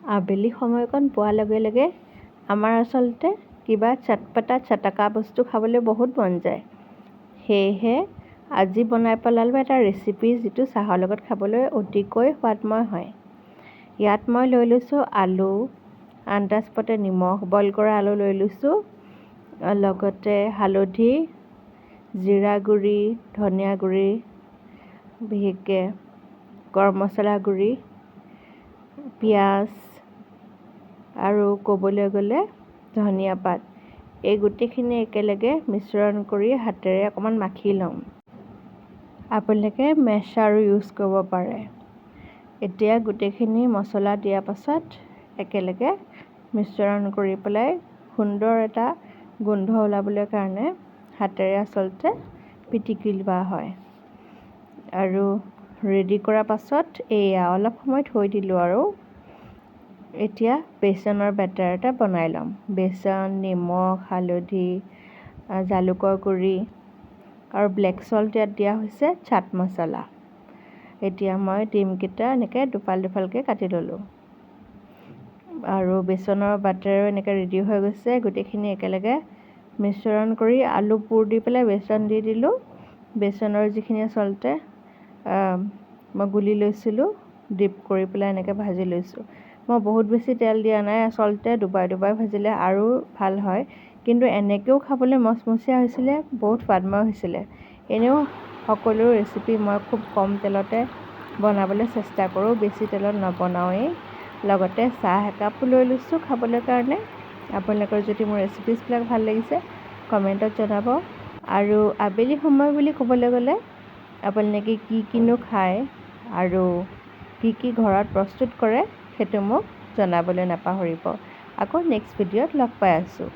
আবেলি সময়কণ পোৱাৰ লগে লগে আমাৰ আচলতে কিবা চটপটা চটকা বস্তু খাবলৈ বহুত মন যায়। সেয়েহে আজি বনাই পেলালোঁ এটা ৰেচিপি যিটো চাহৰ লগত খাবলৈ অতিকৈ সোৱাদময় হয়। ইয়াত মই লৈ লৈছোঁ আলু, আন্দাজমতে নিমখ, বইল কৰা আলু লৈ লৈছোঁ, লগতে হালধি, জিৰা গুড়ি, ধনিয়া গুড়ি, বিশেষকৈ গৰম মছলা গুড়ি, পিঁয়াজ আৰু ক'বলৈ গ'লে ধনিয়া পাত, এই গোটেইখিনি একেলগে মিশ্ৰণ কৰি হাতেৰে অকণমান মাখি ল'ম। আপোনালোকে মেছাৰো ইউজ কৰিব পাৰে। এতিয়া গোটেইখিনি মছলা দিয়াৰ পাছত একেলগে মিশ্ৰণ কৰি পেলাই সুন্দৰ এটা গোন্ধ ওলাবলৈ কাৰণে হাতেৰে আচলতে পিটিকি লোৱা হয়। আৰু ৰেডি কৰাৰ পাছত এয়া অলপ সময় থৈ দিলোঁ আৰু এতিয়া বেচনৰ বেটাৰ এটা বনাই ল'ম। বেচন, নিমখ, হালধি, জালুকৰ গুড়ি আৰু ব্লেক চল্ট ইয়াত দিয়া হৈছে, চাট মছলা। এতিয়া মই ডিমকেইটা এনেকৈ দুফাল দুফালকৈ কাটি ল'লোঁ আৰু বেচনৰ বাটাৰো এনেকৈ ৰেডি হৈ গৈছে। গোটেইখিনি একেলগে মিশ্ৰণ কৰি আলু পুৰ দি পেলাই বেচন দি দিলোঁ। বেচনৰ যিখিনি আচলতে মই গুলি লৈছিলোঁ, ডিপ কৰি পেলাই এনেকৈ ভাজি লৈছোঁ। মই বহুত বেছি তেল দিয়া নাই, আচলতে দুবাৰ দুবাৰ ভাজিলে আৰু ভাল হয়, কিন্তু এনেকৈও খাবলৈ মচমচীয়া হৈছিলে, বহুত সোৱাদময় হৈছিলে। এনেও সকলো ৰেচিপি মই খুব কম তেলতে বনাবলৈ চেষ্টা কৰোঁ, বেছি তেলত নবনাওঁৱেই। লগতে চাহ একাপো লৈ লৈছোঁ খাবলৈ কাৰণে। আপোনালোকৰ যদি মোৰ ৰেচিপিছবিলাক ভাল লাগিছে কমেণ্টত জনাব। আৰু আবেলি সময় বুলি ক'বলৈ গ'লে আপোনালোকে কি কিনো খায় আৰু কি কি ঘৰত প্ৰস্তুত কৰে সেইটো মোক জনাবলৈ নাপাহৰিব। আকৌ নেক্সট ভিডিঅ'ত লগ পাই আছোঁ।